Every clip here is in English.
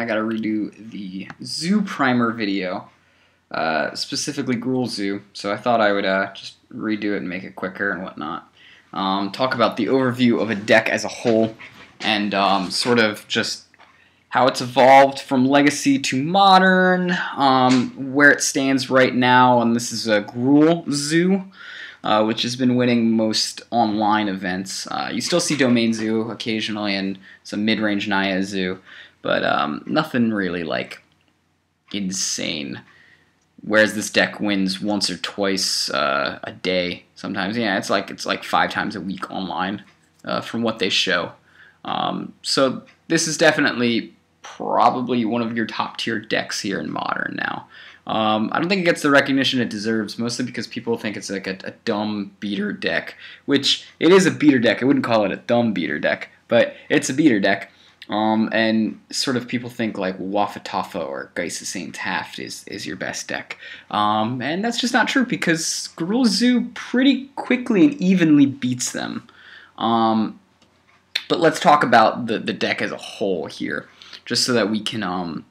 I gotta redo the zoo primer video, specifically Gruul Zoo, so I thought I would just redo it and make it quicker and whatnot. Talk about the overview of a deck as a whole, and sort of just how it's evolved from Legacy to Modern, where it stands right now, and this is a Gruul Zoo, which has been winning most online events. You still see Domain Zoo occasionally and some mid-range Naya Zoo, but nothing really like insane. Whereas this deck wins once or twice a day sometimes. Yeah, it's like 5 times a week online from what they show. So this is definitely probably one of your top tier decks here in Modern now. I don't think it gets the recognition it deserves, mostly because people think it's like a dumb beater deck, which it is a beater deck. I wouldn't call it a dumb beater deck, but it's a beater deck. And sort of people think like Wafatafa or Geist of St. Taft is your best deck. And that's just not true, because Gruul Zoo pretty quickly and evenly beats them. But let's talk about the deck as a whole here, just so that we can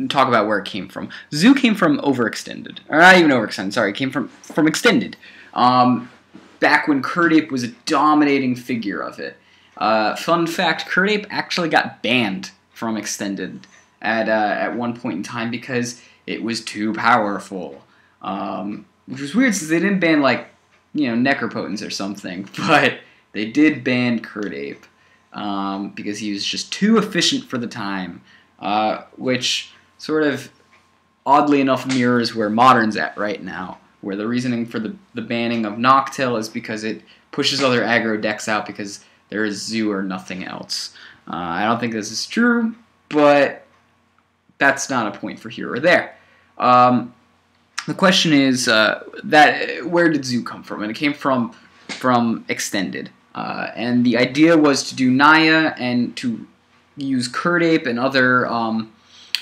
talk about where it came from. Zoo came from Overextended. Or not even Overextended, sorry. It came from Extended. Back when Curdape was a dominating figure of it. Fun fact, Curdape actually got banned from Extended at one point in time because it was too powerful. Which was weird, since they didn't ban, like, Necropotence or something, but they did ban Curdape because he was just too efficient for the time, which sort of, oddly enough, mirrors where Modern's at right now, where the reasoning for the banning of Noctil is because it pushes other aggro decks out because there is Zoo or nothing else. I don't think this is true, but that's not a point for here or there. The question is where did Zoo come from? And it came from Extended. And the idea was to do Naya and to use Curdape and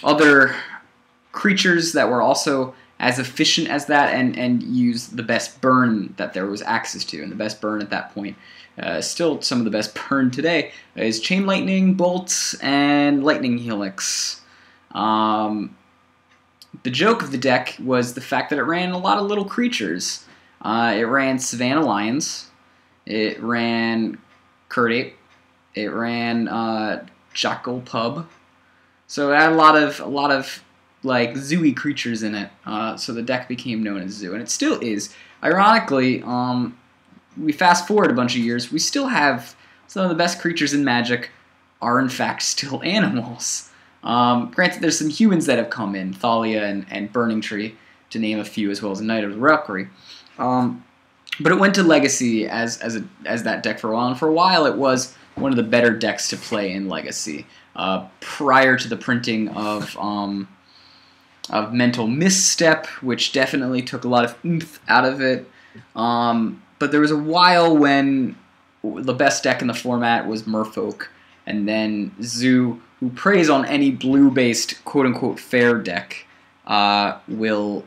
other creatures that were also as efficient as that, and use the best burn that there was access to. And the best burn at that point, still some of the best burn today, is Chain Lightning, Bolts, and Lightning Helix. The joke of the deck was the fact that it ran a lot of little creatures. It ran Savannah Lions, it ran Curdape, it ran Jackal Pub. So it had a lot of like zooey creatures in it. So the deck became known as Zoo, and it still is. Ironically, we fast forward a bunch of years, we still have some of the best creatures in Magic are in fact still animals. Granted, there's some humans that have come in, Thalia and Burning Tree, to name a few, as well as Knight of the Reliquary. But it went to Legacy as that deck for a while, and for a while it was one of the better decks to play in Legacy, prior to the printing of Mental Misstep, which definitely took a lot of oomph out of it. But there was a while when the best deck in the format was Merfolk, and then Zoo, who preys on any blue-based quote-unquote fair deck, will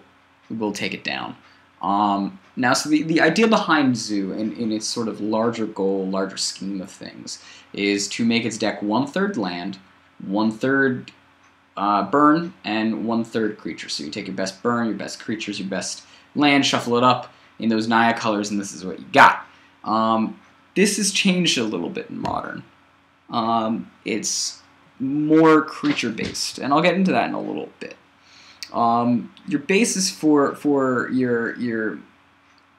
take it down. Now, so the idea behind Zoo, in its sort of larger goal, larger scheme of things, is to make its deck 1/3 land, 1/3 burn, and 1/3 creature. So you take your best burn, your best creatures, your best land, shuffle it up in those Naya colors, and this is what you got. This has changed a little bit in Modern. It's more creature-based, and I'll get into that in a little bit. Your basis for your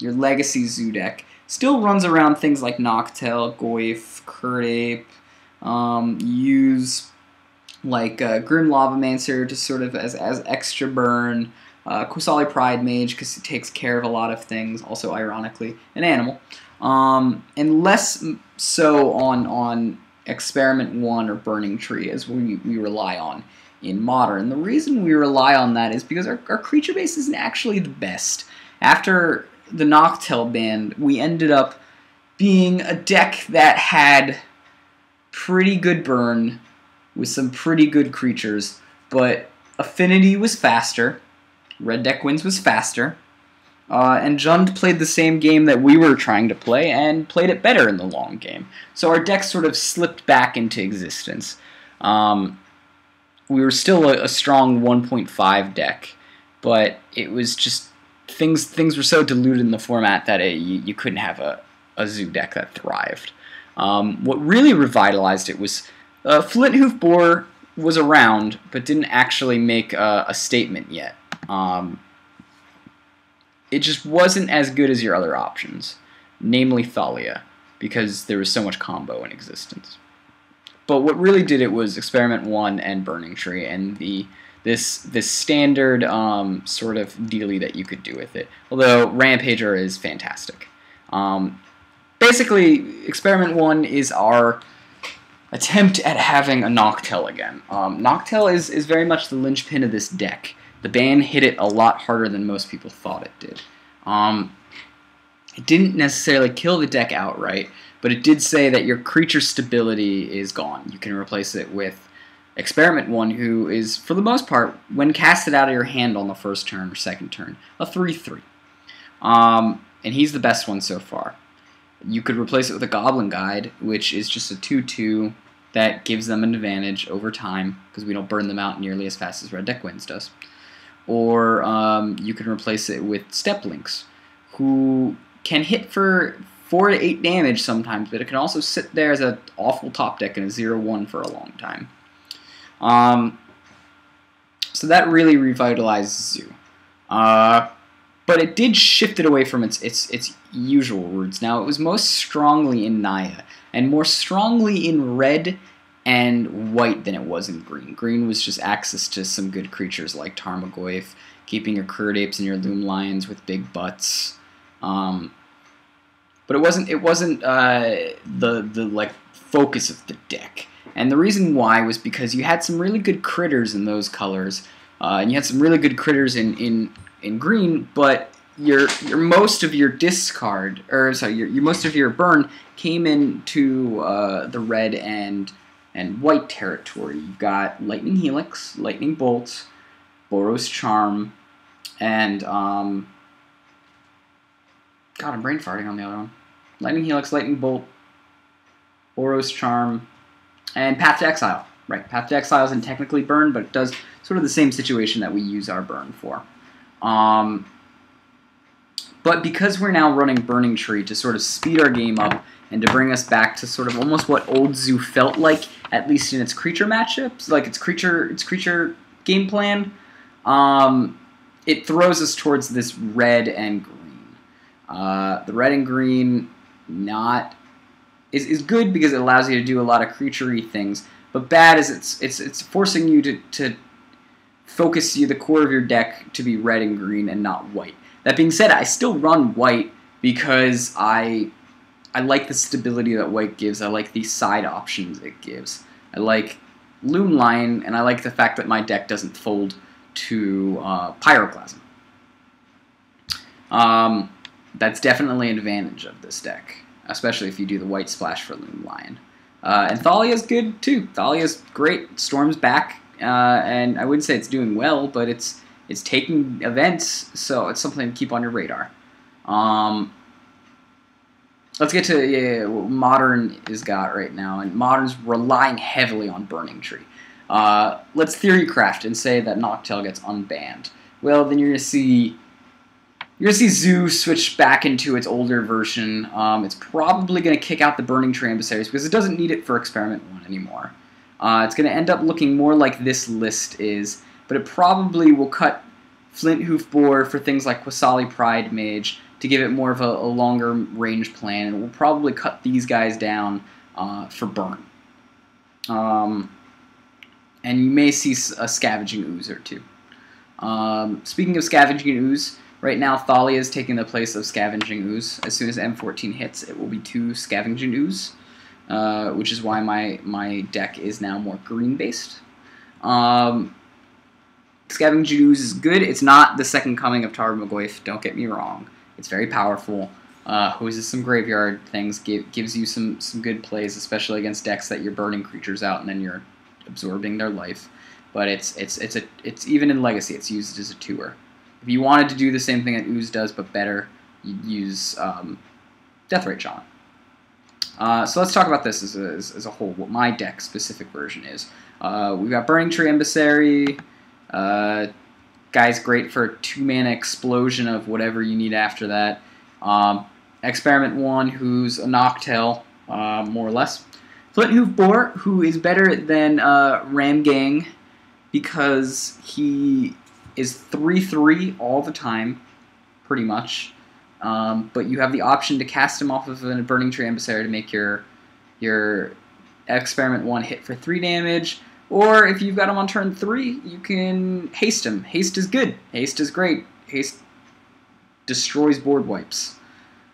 Legacy Zoo deck still runs around things like Noctil, Goyf, Curdape. Use like Grim Lavamancer to sort of as extra burn. Qasali Pride Mage because it takes care of a lot of things. Also, ironically, an animal. And less so on Experiment 1 or Burning Tree, as we rely on in Modern. The reason we rely on that is because our creature base isn't actually the best. After the Noctil ban, we ended up being a deck that had pretty good burn with some pretty good creatures, but Affinity was faster, Red Deck Wins was faster, and Jund played the same game that we were trying to play and played it better in the long game. So our deck sort of slipped back into existence. we were still a strong 1.5 deck, but it was just things were so diluted in the format that you couldn't have a zoo deck that thrived. What really revitalized it was Flint Hoof Boar was around, but didn't actually make a statement yet. It just wasn't as good as your other options, namely Thalia, because there was so much combo in existence. But what really did it was Experiment 1 and Burning Tree, and this standard sort of dealie that you could do with it. Although Rampager is fantastic. Basically, Experiment 1 is our attempt at having a Noctel again. Noctel is very much the linchpin of this deck. The ban hit it a lot harder than most people thought it did. It didn't necessarily kill the deck outright, but it did say that your creature stability is gone. You can replace it with Experiment 1, who is, for the most part, when casted out of your hand on the first turn or second turn, a 3/3. And he's the best one so far. You could replace it with a Goblin Guide, which is just a 2/2 that gives them an advantage over time, because we don't burn them out nearly as fast as Red Deck Wins does. Or you can replace it with Step Links, who can hit for 4 to 8 damage sometimes, but it can also sit there as an awful top deck in a 0/1 for a long time. So that really revitalized Zoo. But it did shift it away from its usual roots. Now, it was most strongly in Naya, and more strongly in red and white than it was in green. Green was just access to some good creatures like Tarmogoyf, keeping your Curd Apes and your Loom Lions with big butts. But it wasn't the like focus of the deck. And the reason why was because you had some really good critters in those colors, and you had some really good critters in green, but your most of your discard, or sorry, your most of your burn came into the red and white territory. You've got Lightning Helix, Lightning Bolt, Boros Charm, and God, I'm brain farting on the other one. Lightning Helix, Lightning Bolt, Boros Charm, and Path to Exile. Right, Path to Exile isn't technically burn, but it does sort of the same situation that we use our burn for. But because we're now running Burning Tree to sort of speed our game up and to bring us back to sort of almost what old Zoo felt like, at least in its creature matchups, like its creature game plan, it throws us towards this red and green. The red and green is good because it allows you to do a lot of creature-y things, but bad is it's forcing you to focus the core of your deck to be red and green and not white. That being said, I still run white because I like the stability that white gives. I like the side options it gives. I like Loom Lion, and I like the fact that my deck doesn't fold to Pyroclasm. That's definitely an advantage of this deck, especially if you do the white splash for Loom Lion. And Thalia's good too. Thalia's great. Storm's back, and I wouldn't say it's doing well, but it's taking events, so it's something to keep on your radar. Let's get to what Modern is got right now, and Modern's relying heavily on Burning Tree. Let's theorycraft and say that Noctel gets unbanned. Well, then you're gonna see Zoo switch back into its older version. It's probably gonna kick out the Burning Tree Emissaries because it doesn't need it for Experiment 1 anymore. It's gonna end up looking more like this list is, but it probably will cut Flint Hoof Boar for things like Quasali Pride Mage to give it more of a longer range plan, and it will probably cut these guys down for burn. And you may see a Scavenging Ooze or two. Speaking of Scavenging Ooze, right now Thalia is taking the place of Scavenging Ooze. As soon as M14 hits, it will be 2 Scavenging Ooze, which is why my deck is now more green-based. Scavenging Ooze is good. It's not the second coming of Tarmogoyf, don't get me wrong. It's very powerful. Hoses some graveyard things, gives you some good plays, especially against decks that you're burning creatures out and then you're absorbing their life. But it's even in Legacy, it's used as a 2-er. If you wanted to do the same thing that Ooze does, but better, you'd use Deathrite Shaman. So let's talk about this as a whole, what my deck specific version is. We've got Burning Tree Emissary. Guy's great for a 2-mana explosion of whatever you need after that. Experiment 1, who's a Noctowl, more or less. Flint Hoof Boar, who is better than Ramgang because he is 3/3 all the time, pretty much. But you have the option to cast him off of a Burning Tree Emissary to make your Experiment 1 hit for 3 damage. Or if you've got him on turn 3, you can haste him. Haste is good. Haste is great. Haste destroys board wipes.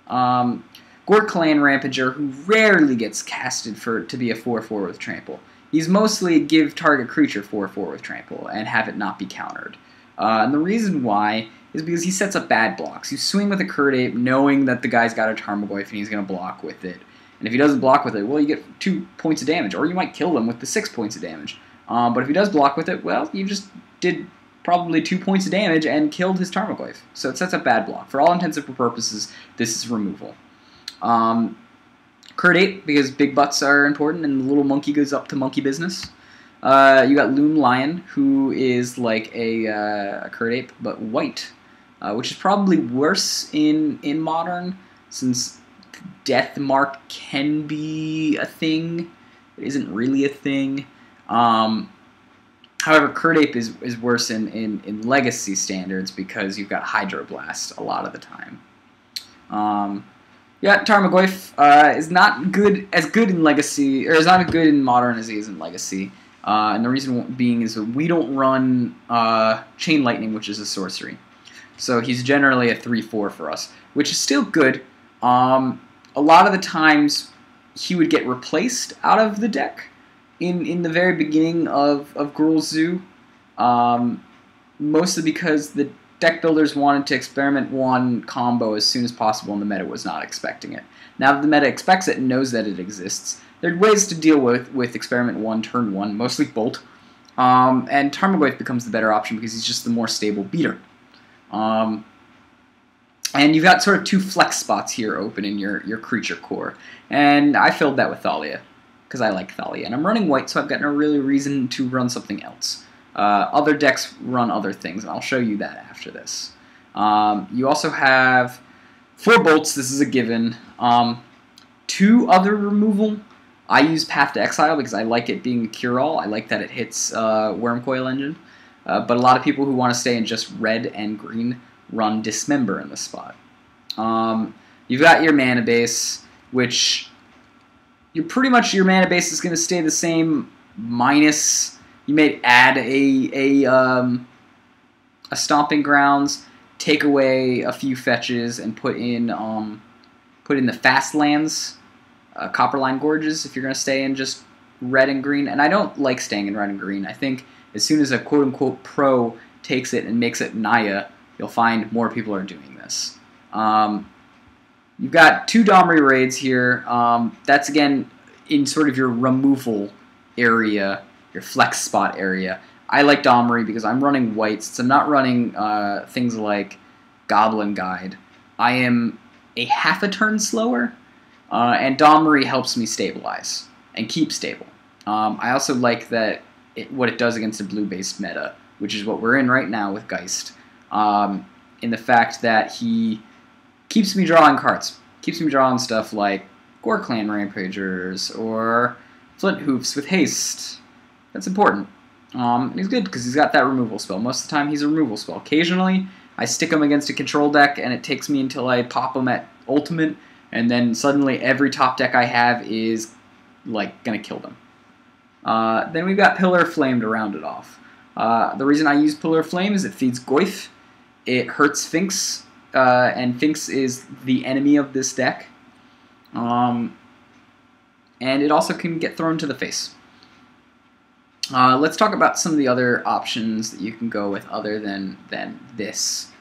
Gore Clan Rampager, who rarely gets casted to be a 4/4 with Trample. He's mostly give target creature 4/4 with Trample and have it not be countered. And the reason why is because he sets up bad blocks. You swing with a Curd Ape knowing that the guy's got a Tarmogoyf and he's going to block with it. And if he doesn't block with it, well, you get 2 points of damage, or you might kill him with the 6 points of damage. But if he does block with it, well, you just did probably 2 points of damage and killed his Tarmogoyf. So it sets up bad block. For all intents and purposes, this is removal. Curd Ape, because big butts are important and the little monkey goes up to monkey business. You got Loom Lion, who is like a Curd Ape, but white, which is probably worse in Modern, since Death Mark can be a thing. It isn't really a thing. However, Curd Ape is worse in Legacy standards because you've got Hydroblast a lot of the time. Yeah, Tarmogoyf is not as good in Legacy, or is not as good in Modern as he is in Legacy. And the reason being is that we don't run Chain Lightning, which is a sorcery. So he's generally a 3/4 for us, which is still good. A lot of the times he would get replaced out of the deck in the very beginning of Gruul's Zoo, mostly because the deck builders wanted to Experiment 1 combo as soon as possible and the meta was not expecting it. Now that the meta expects it and knows that it exists, there are ways to deal with Experiment 1, turn 1, mostly Bolt, and Tarmogoyf becomes the better option because he's just the more stable beater. And you've got sort of 2 flex spots here open in your creature core, and I filled that with Thalia, because I like Thalia, and I'm running white, so I've got no really reason to run something else. Other decks run other things, and I'll show you that after this. You also have 4 bolts, this is a given. 2 other removal. I use Path to Exile because I like it being a cure-all. I like that it hits Wormcoil Engine. But a lot of people who want to stay in just red and green run Dismember in this spot. You've got your mana base, which your mana base is going to stay the same, minus you may add a Stomping Grounds, take away a few fetches, and put in the fast lands, Copperline Gorges, if you're going to stay in just red and green. And I don't like staying in red and green. I think as soon as a quote-unquote pro takes it and makes it Naya, you'll find more people are doing this. You've got 2 Domri Raids here. That's, again, in sort of your removal area, your flex spot area. I like Domri because I'm running white, since I'm not running things like Goblin Guide. I am a half a turn slower, and Domri helps me stabilize and keep stable. I also like that what it does against a blue-based meta, which is what we're in right now with Geist, in the fact that he keeps me drawing cards. Keeps me drawing stuff like Gore Clan Rampagers or Flint Hoofs with haste. That's important. And he's good because he's got that removal spell. Most of the time he's a removal spell. Occasionally I stick him against a control deck and it takes me until I pop him at ultimate, and then suddenly every top deck I have is like gonna kill them. Then we've got Pillar of Flame to round it off. The reason I use Pillar of Flame is it feeds Goyf, it hurts Finks, and Finks is the enemy of this deck, and it also can get thrown to the face. Let's talk about some of the other options that you can go with other than this,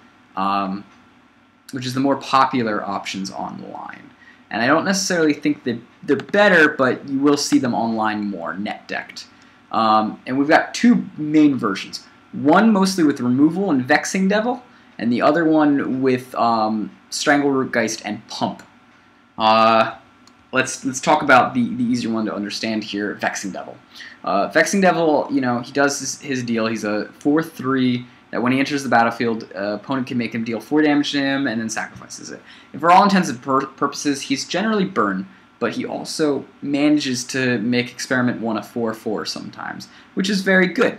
which is the more popular options online. And I don't necessarily think that they're better, but you will see them online more, net-decked. And we've got 2 main versions. One mostly with removal and Vexing Devil, and the other one with Strangleroot Geist and Pump. A let's talk about the easier one to understand here, Vexing Devil. Vexing Devil, you know, he does his deal. He's a 4/3 that when he enters the battlefield, opponent can make him deal 4 damage to him and then sacrifices it. And for all intents and purposes, he's generally burn, but he also manages to make Experiment 1 a 4/4 sometimes, which is very good.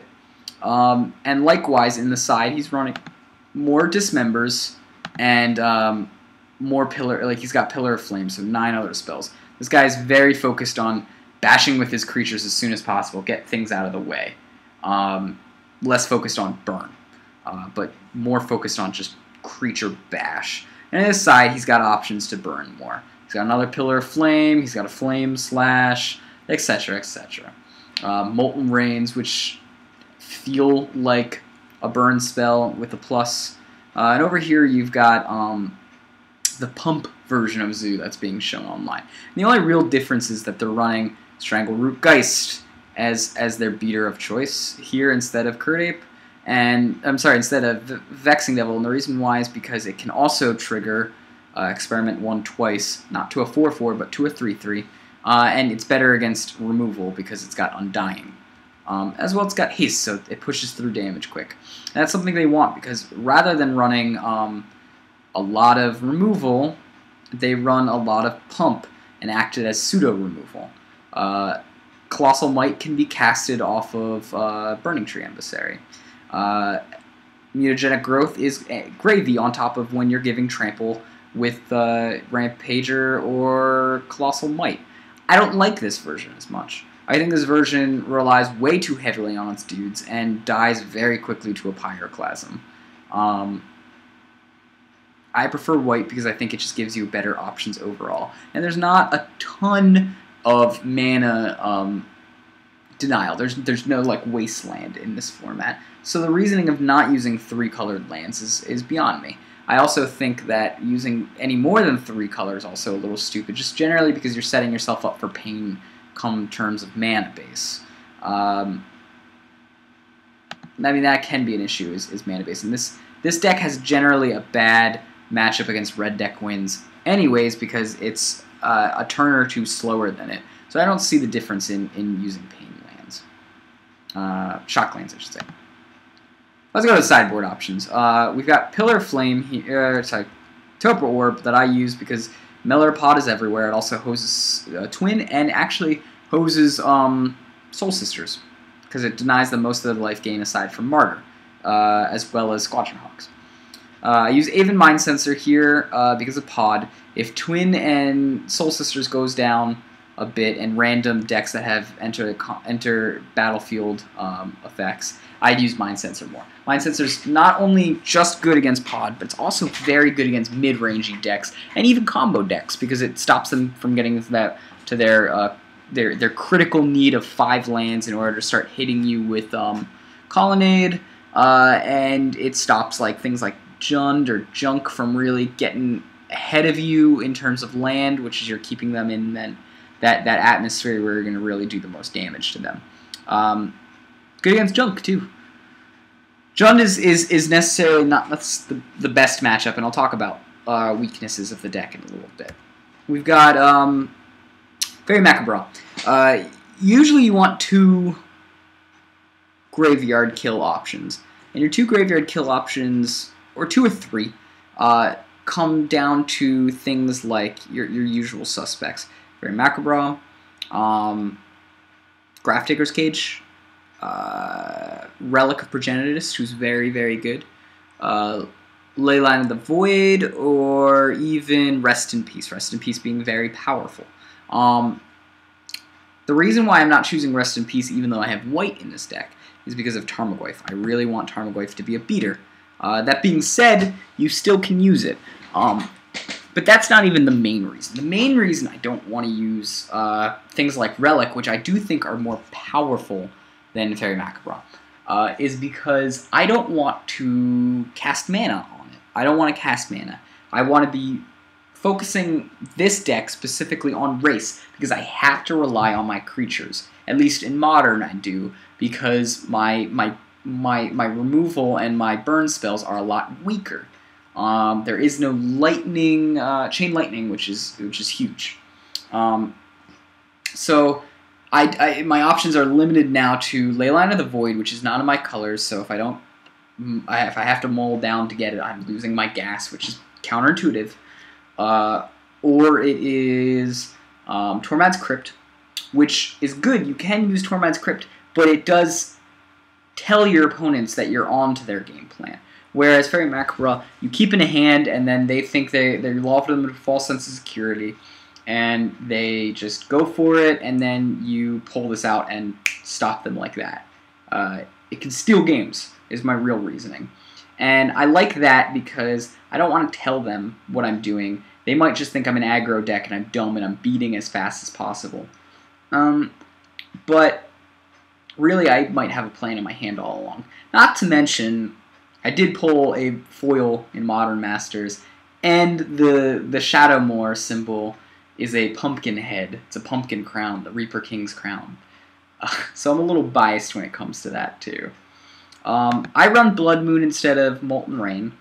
And likewise, in the side, he's running more Dismembers and more Pillar, like he's got Pillar of Flame, so 9 other spells. This guy is very focused on bashing with his creatures as soon as possible, get things out of the way. Less focused on burn, but more focused on just creature bash. And on his side, he's got options to burn more. He's got another Pillar of Flame, he's got a Flame Slash, etc., etc. Molten Rains, which feel like a burn spell with a plus. And over here, you've got the pump version of Zoo that's being shown online. And the only real difference is that they're running Strangleroot Geist as their beater of choice here instead of Curdape, and I'm sorry, instead of Vexing Devil. And the reason why is because it can also trigger Experiment 1 twice, not to a 4/4, but to a 3/3, and it's better against removal because it's got Undying. As well, it's got Haste, so it pushes through damage quick. And that's something they want because rather than running a lot of removal, they run a lot of pump and acted as pseudo-removal. Colossal Might can be casted off of Burning Tree Emissary. Mutagenic Growth is gravy on top of when you're giving Trample with Rampager or Colossal Might. I don't like this version as much. I think this version relies way too heavily on its dudes and dies very quickly to a Pyroclasm. I prefer white because I think it just gives you better options overall. And there's not a ton of mana denial. There's no like wasteland in this format. So the reasoning of not using 3-colored lands is beyond me. I also think that using any more than 3 colors is also a little stupid, just generally because you're setting yourself up for pain come terms of mana base. I mean, that can be an issue, is mana base. And this deck has generally a bad matchup against red deck wins anyways because it's a turn or two slower than it. So I don't see the difference in using pain lands. Shock lands, I should say. Let's go to the sideboard options. We've got Pillar of Flame here, Topa Orb that I use because Mellower Pod is everywhere. It also hoses Twin and actually hoses Soul Sisters because it denies them most of the life gain aside from Martyr, as well as Squadron Hawks. I use Aven Mind Sensor here because of Pod. If Twin and Soul Sisters goes down a bit and random decks that have enter battlefield effects, I'd use Mind Sensor more. Mind Sensor's not only just good against Pod, but it's also very good against mid-rangey decks and even combo decks because it stops them from getting to their critical need of 5 lands in order to start hitting you with Colonnade, and it stops like things like Jund or Junk from really getting ahead of you in terms of land, which is you're keeping them in then that atmosphere where you're going to really do the most damage to them. Good against Junk too. Jund is necessarily not the best matchup, and I'll talk about weaknesses of the deck in a little bit. We've got Fairy Macabre. Usually you want 2 graveyard kill options, and your 2 graveyard kill options, or 2 or 3, come down to things like your usual suspects. Fairy Macabre, Grafdigger's Cage, Relic of Progenitus, who's very, very good, Leyline of the Void, or even Rest in Peace. Rest in Peace being very powerful. The reason why I'm not choosing Rest in Peace, even though I have white in this deck, is because of Tarmogoyf. I really want Tarmogoyf to be a beater. That being said, you still can use it. But that's not even the main reason. The main reason I don't want to use things like Relic, which I do think are more powerful than Fairy Macabre, is because I don't want to cast mana on it. I don't want to cast mana. I want to be focusing this deck specifically on race because I have to rely on my creatures. At least in Modern I do, because my removal and my burn spells are a lot weaker. There is no lightning, chain lightning, which is huge. So my options are limited now to Leyline of the Void, which is not in my colors. So if I have to mull down to get it, I'm losing my gas, which is counterintuitive. Or it is Tormad's Crypt, which is good. You can use Tormad's Crypt, but it does tell your opponents that you're on to their game plan. Whereas Fairy Macabre, you keep in a hand, and then they think they're lulled them with a false sense of security, and they just go for it, and then you pull this out and stop them like that. It can steal games, is my real reasoning. And I like that because I don't want to tell them what I'm doing. They might just think I'm an aggro deck and I'm dumb and I'm beating as fast as possible. But really, I might have a plan in my hand all along. Not to mention, I did pull a foil in Modern Masters, and the Shadowmoor symbol is a pumpkin head. It's a pumpkin crown, the Reaper King's crown. So I'm a little biased when it comes to that, too. I run Blood Moon instead of Molten Rain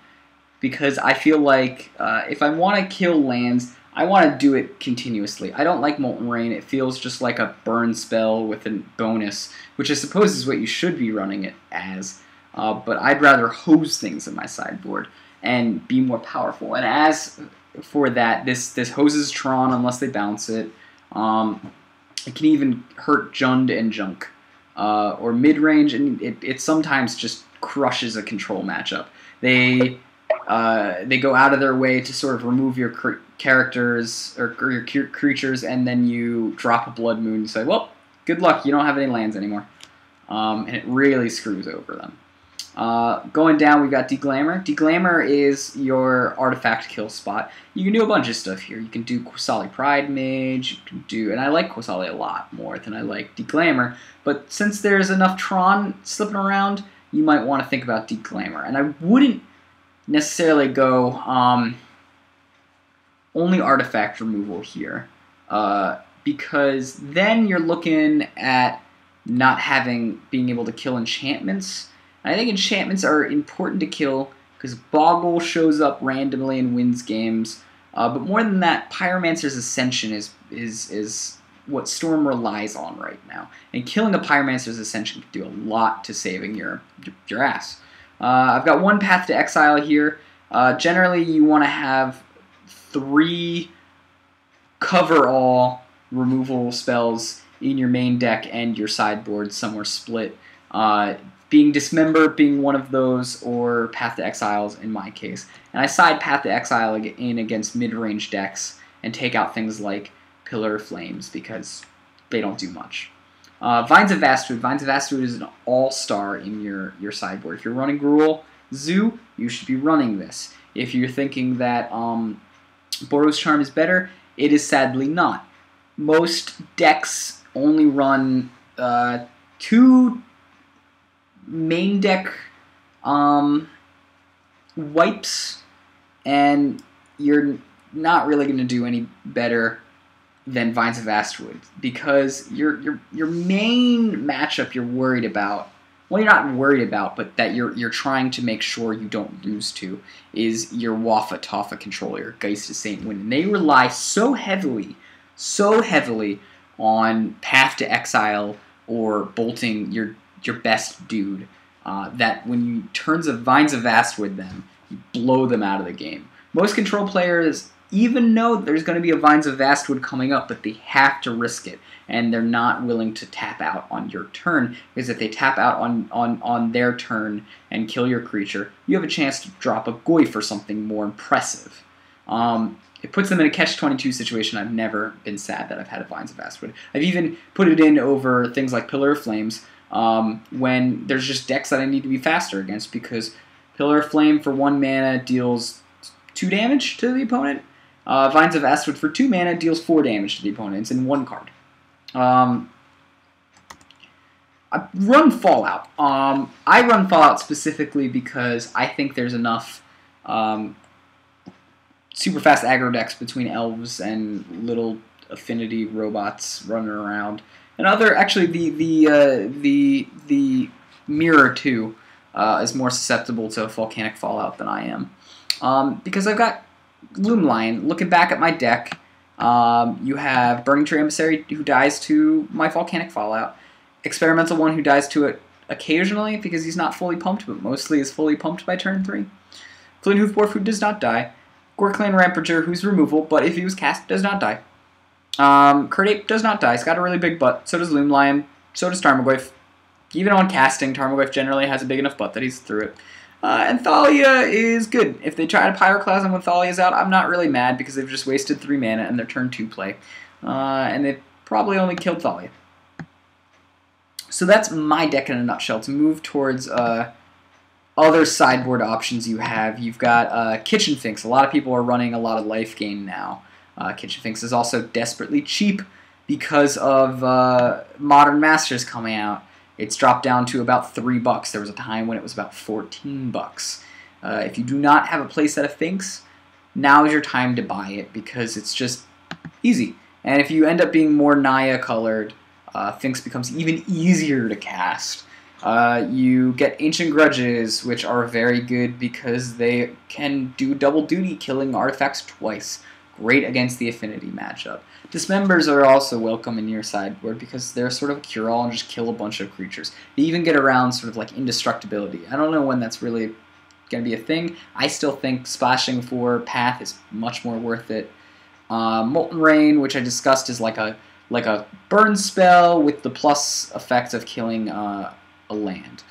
because I feel like if I want to kill lands, I want to do it continuously. I don't like Molten Rain. It feels just like a burn spell with a bonus, which I suppose is what you should be running it as. But I'd rather hose things in my sideboard and be more powerful. And as for that, this hoses Tron unless they bounce it. It can even hurt Jund and Junk. Or mid-range, and it sometimes just crushes a control matchup. They go out of their way to sort of remove your characters or your creatures, and then you drop a Blood Moon and say, well, good luck, you don't have any lands anymore. And it really screws over them. Going down, we've got Deglamour. Deglamour is your artifact kill spot. You can do a bunch of stuff here. You can do Qasali Pride Mage, you can do, and I like Qasali a lot more than I like Deglamour, but since there's enough Tron slipping around, you might want to think about Deglamour. And I wouldn't necessarily go only artifact removal here, because then you're looking at not being able to kill enchantments. I think enchantments are important to kill because Boggle shows up randomly and wins games. But more than that, Pyromancer's Ascension is what Storm relies on right now. And killing a Pyromancer's Ascension can do a lot to saving your ass. I've got one Path to Exile here. Generally, you want to have 3 cover-all removal spells in your main deck and your sideboard somewhere split. Being Dismember being one of those, or Path to Exiles in my case. And I side Path to Exile in against mid-range decks and take out things like Pillar of Flames because they don't do much. Vines of Vastwood. Vines of Vastwood is an all-star in your sideboard. If you're running Gruul Zoo, you should be running this. If you're thinking that Boros Charm is better, it is sadly not. Most decks only run 2 main deck wipes, and you're not really going to do any better than Vines of Vastwood because your main matchup you're worried about, well, you're not worried about, but that you're trying to make sure you don't lose to, is your Waffa Taffa controller, your Geist of Saint Wind. And they rely so heavily on Path to Exile or bolting your best dude, that when you turns of Vines of Vastwood them, you blow them out of the game. Most control players even know there's going to be a Vines of Vastwood coming up, but they have to risk it, and they're not willing to tap out on your turn, because if they tap out on their turn and kill your creature, you have a chance to drop a Goy for something more impressive. It puts them in a catch-22 situation. I've never been sad that I've had a Vines of Vastwood. I've even put it in over things like Pillar of Flames, when there's just decks that I need to be faster against, because Pillar of Flame for 1 mana deals 2 damage to the opponent. Vines of Vastwood for 2 mana deals 4 damage to the opponent. It's in 1 card. I run Fallout. I run Fallout specifically because I think there's enough super fast aggro decks between elves and little affinity robots running around. And actually, the Mirror 2 is more susceptible to Volcanic Fallout than I am. Because I've got Loom Lion. Looking back at my deck, You have Burning Tree Emissary, who dies to my Volcanic Fallout. Experimental one, who dies to it occasionally because he's not fully pumped, but mostly is fully pumped by turn 3. Flint Hoofdwarf, who does not die. Gorklan Rampager, who's removal, but if he was cast, does not die. Kurdape does not die. He's got a really big butt. So does Loom Lion. So does Tarmogoyf. Even on casting, Tarmogoyf generally has a big enough butt that he's through it. And Thalia is good. If they try to Pyroclasm when Thalia's out, I'm not really mad because they've just wasted 3 mana in their turn 2 play. And they probably only killed Thalia. So that's my deck in a nutshell. To move towards other sideboard options you have, you've got Kitchen Finks. A lot of people are running a lot of life gain now. Kitchen Finks is also desperately cheap because of Modern Masters coming out. It's dropped down to about $3. There was a time when it was about $14. If you do not have a playset of Finks, now is your time to buy it because it's just easy. And if you end up being more Naya colored, Finks becomes even easier to cast. You get Ancient Grudges, which are very good because they can do double duty, killing artifacts twice. Great against the Affinity matchup. Dismembers are also welcome in your sideboard because they're sort of a cure-all and just kill a bunch of creatures. They even get around sort of like indestructibility. I don't know when that's really going to be a thing. I still think splashing for Path is much more worth it. Molten Rain, which I discussed, is like a burn spell with the plus effect of killing a land.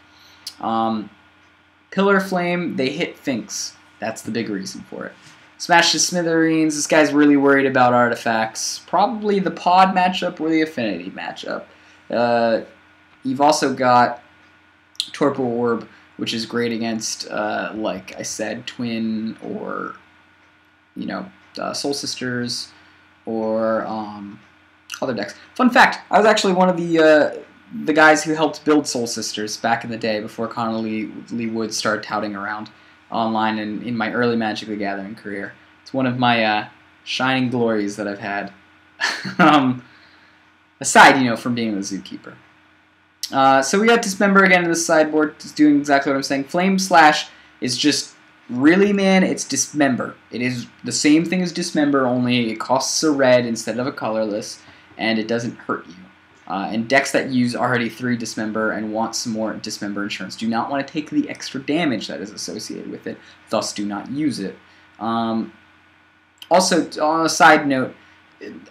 Pillar Flame, they hit Finks. That's the big reason for it. Smash to Smithereens, this guy's really worried about artifacts. Probably the Pod matchup or the Affinity matchup. You've also got Torpor Orb, which is great against, like I said, Twin or, you know, Soul Sisters or other decks. Fun fact, I was actually one of the guys who helped build Soul Sisters back in the day before Connor Lee Woods started touting around online and in my early Magic the Gathering career. It's one of my shining glories that I've had. Aside, you know, from being the Zookeeper. So we got Dismember again in the sideboard. It's doing exactly what I'm saying. Flame Slash is just really, man, it's Dismember. It is the same thing as Dismember, only it costs a red instead of a colorless, and it doesn't hurt you. And decks that use already 3 Dismember and want some more Dismember insurance do not want to take the extra damage that is associated with it, thus do not use it. Also, on a side note,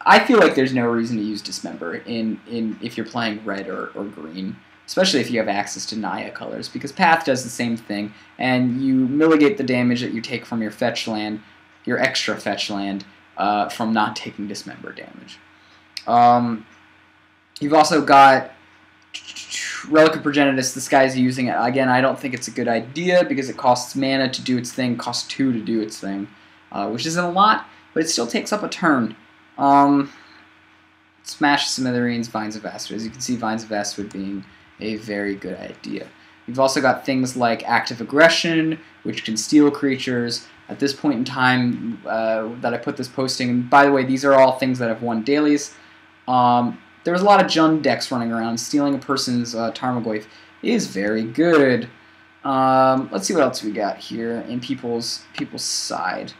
I feel like there's no reason to use Dismember if you're playing red or green, especially if you have access to Naya colors, because Path does the same thing, and you mitigate the damage that you take from your fetch land, your extra fetch land, from not taking Dismember damage. You've also got Relic of Progenitus. This guy's using it. Again, I don't think it's a good idea because it costs mana to do its thing, costs 2 to do its thing, which isn't a lot, but it still takes up a turn. Smash Smithereens, Vines of Vastwood. As you can see, Vines of Vastwood being a very good idea. You've also got things like Active Aggression, which can steal creatures. At this point in time that I put this posting, and by the way, these are all things that have won dailies. There's a lot of Jund decks running around. Stealing a person's Tarmogoyf is very good. Let's see what else we got here in people's side.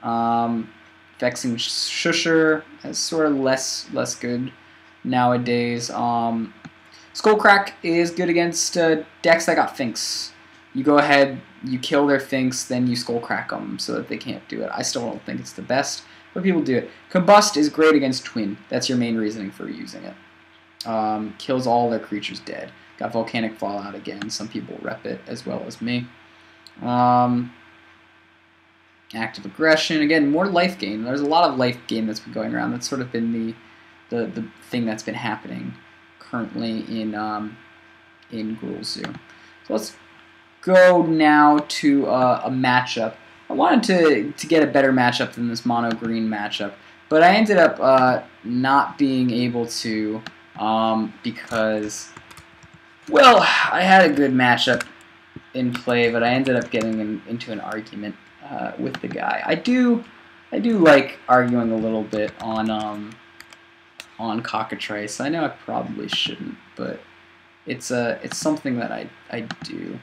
Vexing Shusher is sort of less good nowadays. Skullcrack is good against decks that got Finks. You go ahead, you kill their Finks, then you Skullcrack them so that they can't do it. I still don't think it's the best, but people do it. Combust is great against Twin. That's your main reasoning for using it. Kills all their creatures dead. Got Volcanic Fallout again. Some people rep it as well as me. Active Aggression. Again, more life gain. There's a lot of life gain that's been going around. That's sort of been the thing that's been happening currently in Gruul Zoo. So let's go now to a matchup. I wanted to get a better matchup than this mono green matchup, but I ended up not being able to because, well, I had a good matchup in play, but I ended up getting into an argument with the guy. I do like arguing a little bit on Cockatrice. I know I probably shouldn't, but it's something that I do.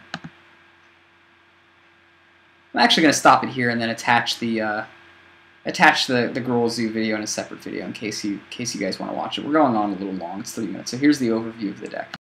I'm actually going to stop it here and then attach the attach the Gruul Zoo video in a separate video in case you guys want to watch it. We're going on a little long. It's 30 minutes. So here's the overview of the deck.